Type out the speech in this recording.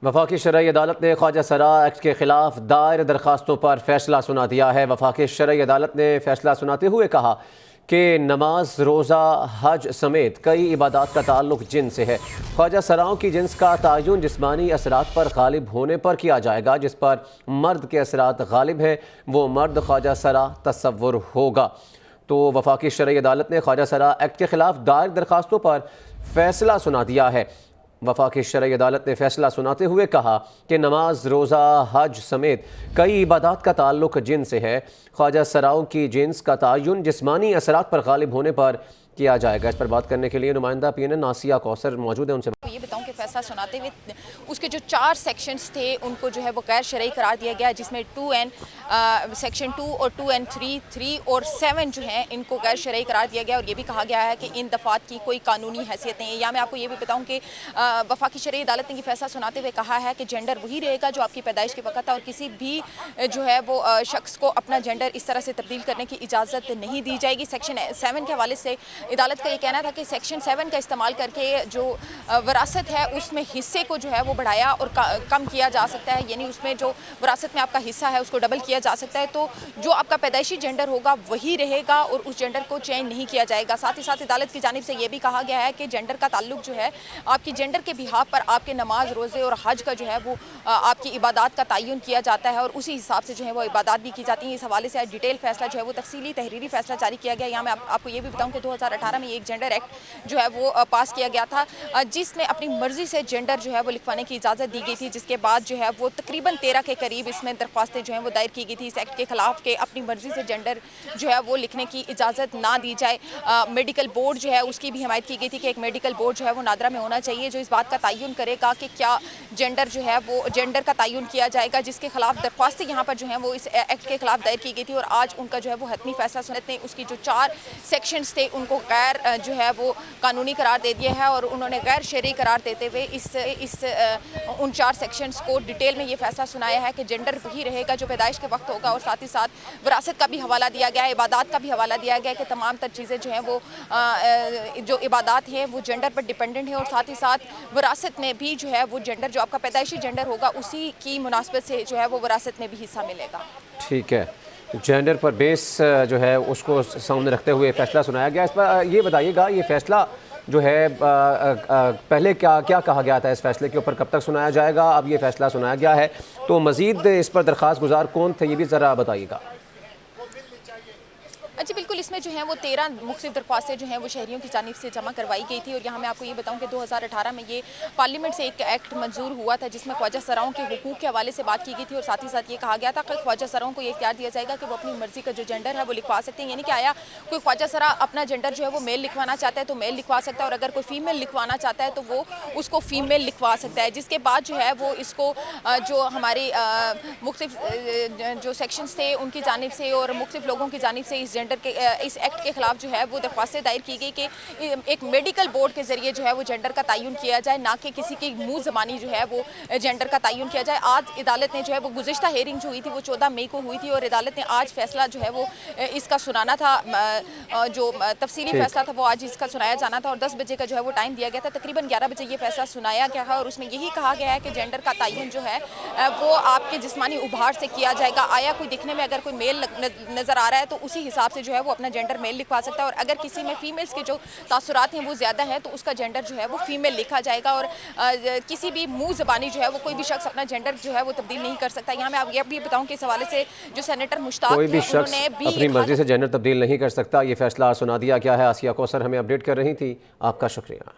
वफाकी शरई अदालत ने ख्वाजा सरा एक्ट के खिलाफ दायर दरखास्तों पर फैसला सुना दिया है। वफाकी शरई अदालत ने फैसला सुनाते हुए कहा कि नमाज, रोज़ा, हज समेत कई इबादत का ताल्लुक जिन से है। ख्वाजा सराओं की जिन्स का तयन जिस्मानी असरात पर गालिब होने पर किया जाएगा। जिस पर मर्द के असरात गालिब हैं वो मर्द ख्वाजा सरा तस्वुर होगा। तो वफाकी शरई अदालत ने ख्वाजा सरा एक्ट के खिलाफ दायर दरखास्तों पर फैसला सुना दिया है। वफाकी शरई अदालत ने फैसला सुनाते हुए कहा कि नमाज, रोज़ा, हज समेत कई इबादत का ताल्लुक जिन से है। ख्वाजा सराओं की जिन्स का तयन जिस्मानी असरात पर गालिब होने पर किया जाएगा। इस पर बात करने के लिए नुमाइंदा PNN आसिया कौसर मौजूद है। उनसे ये बताऊं कि फैसला सुनाते हुए उसके जो 4 सेक्शंस थे उनको जो है वो गैर शरई करार दिया गया, जिसमें 2N सेक्शन 2 और 2N 3 और 7 जो हैं इनको गैर शरई करार दिया गया। और ये भी कहा गया है कि इन दफ़ात की कोई कानूनी हैसियत नहीं है। या मैं आपको ये भी बताऊं कि वफाकी शरई अदालत ने ये फैसला सुनाते हुए कहा है कि जेंडर वही रहेगा जो आपकी पैदाइश के वक्त था, और किसी भी जो है वो शख्स को अपना जेंडर इस तरह से तब्दील करने की इजाज़त नहीं दी जाएगी। सेक्शन 7 के हवाले से अदालत का ये कहना था कि सेक्शन 7 का इस्तेमाल करके जो विरासत है उसमें हिस्से को जो है वो बढ़ाया और कम किया जा सकता है, यानी उसमें जो विरासत में आपका हिस्सा है उसको डबल किया जा सकता है। तो जो आपका पैदाइशी जेंडर होगा वही रहेगा और उस जेंडर को चेंज नहीं किया जाएगा। साथ ही साथ अदालत की जानिब से ये भी कहा गया है कि जेंडर का ताल्लुक जो है आपकी जेंडर के बिहाफ पर आपके नमाज, रोज़े और हज का जो है वो आपकी इबादत का तयन किया जाता है और उसी हिसाब से जो है वो इबादत भी की जाती है। इस हवाले से डिटेल फैसला जो है वो तफसीली तहरीरी फैसला जारी किया गया। यहाँ मैं आपको ये भी बताऊँ कि 2018 में एक जेंडर एक्ट जो है वो पास किया गया था, जिसमें अपनी मर्जी से जेंडर जो है वो लिखवाने की इजाज़त दी गई थी, जिसके बाद जो है वो तकरीबन 13 के करीब इसमें दरख्वास्तें जो हैं वो दायर की गई थी इस एक्ट के खिलाफ के अपनी मर्जी से जेंडर जो है वो लिखने की इजाज़त ना दी जाए। मेडिकल बोर्ड जो है उसकी भी हिमायत की गई थी कि एक मेडिकल बोर्ड जो है वो नादरा में होना चाहिए जो इस बात का तयन करेगा कि क्या जेंडर जो है वो जेंडर का तयन किया जाएगा, जिसके खिलाफ दरख्वास्तें यहाँ पर जो हैं वो इस एक्ट के खिलाफ दायर की गई थी। और आज उनका जो है वो हतमी फैसला सुनते उसकी जो 4 सेक्शंस थे उनको गैर जो है वो कानूनी करार दे दिया है और उन्होंने गैर शरई करार देते हुए उन 4 सेक्शंस को डिटेल में ये फैसला सुनाया है कि जेंडर वही रहेगा जो पैदाइश के वक्त होगा। और साथ ही साथ विरासत का भी हवाला दिया गया है, इबादत का भी हवाला दिया गया है कि तमाम तर चीज़ें जो हैं वो जो इबादत हैं वो जेंडर पर डिपेंडेंट है। और साथ ही साथ विरासत में भी जो है वो जेंडर जो आपका पैदाइशी जेंडर होगा उसी की मुनासबत से जो है वो विरासत में भी हिस्सा मिलेगा। ठीक है, जेंडर पर बेस जो है उसको सामने रखते हुए फैसला सुनाया गया। इस पर ये बताइएगा, ये फैसला जो है पहले क्या क्या कहा गया था, इस फैसले के ऊपर कब तक सुनाया जाएगा? अब ये फैसला सुनाया गया है तो मज़ीद इस पर दरख्वास्त गुजार कौन थे ये भी ज़रा बताइएगा। जी बिल्कुल, इसमें जो है वो 13 मुख्तलिफ दरख्वास्तें जो हैं वो शहरियों की जानिब से जमा करवाई गई थी। और यहाँ मैं आपको ये बताऊँ कि 2018 में ये पार्लियामेंट से एक एक्ट मंजूर हुआ था जिसमें ख्वाजा सराओं के हुकूक के हवाले से बात की गई थी। और साथ ही साथ ये कहा गया था कि ख्वाजा सराओं को ये इख्तियार दिया जाएगा कि वो अपनी मर्जी का जो जेंडर है वो लिखवा सकते हैं। यानी कि आया कोई ख्वाजा सरा अपना जेंडर जो है वो मेल लिखवाना चाहता है तो मेल लिखवा सकता है, और अगर कोई फीमेल लिखवाना चाहता है तो वो उसको फीमेल लिखवा सकता है। जिसके बाद जो है वो इसको जो हमारी मुख्तलिफ जो सेक्शंस थे उनकी जानिब से और मुख्तलिफ लोगों की जानिब से इस जेंडर के इस एक्ट के खिलाफ जो है वो दरख्वास्तें दायर की गई कि एक मेडिकल बोर्ड के जरिए जो है वो जेंडर का तयन किया जाए, ना कि किसी की मुँह ज़बानी जो है वो जेंडर का तयन किया जाए। आज अदालत ने जो है वो गुज़िश्ता हेयरिंग जो हुई थी वो 14 मई को हुई थी और अदालत ने आज फैसला जो है वो इसका सुनाना था, जो तफसीली फैसला था वो आज इसका सुनाया जाना था और 10 बजे का जो है वो टाइम दिया गया था। तकरीबन 11 बजे ये फैसला सुनाया गया है और उसमें यही कहा गया है कि जेंडर का तयन जो है वो आपके जिस्मानी उभार से किया जाएगा। आया कोई दिखने में अगर कोई मेल नज़र आ रहा है तो उसी हिसाब से जो है वो अपना जेंडर मेल लिखवा सकता है, और अगर किसी में फीमेल्स के जो तासुरात हैं वो ज़्यादा हैं तो उसका जेंडर जो है वो फीमेल लिखा जाएगा। और किसी भी मुँह ज़बानी जो है वो कोई भी शख्स अपना जेंडर जो है वो तब्दील नहीं कर सकता। यहाँ मैं आप ये भी बताऊँ कि इस हवाले से जो सेनेटर मुश्ताक कोई भी शख्स अपनी मर्जी से जेंडर तब्दील नहीं कर सकता। ये फैसला सुना दिया गया है। आसिया कौसर हमें अपडेट कर रही थी, आपका शुक्रिया।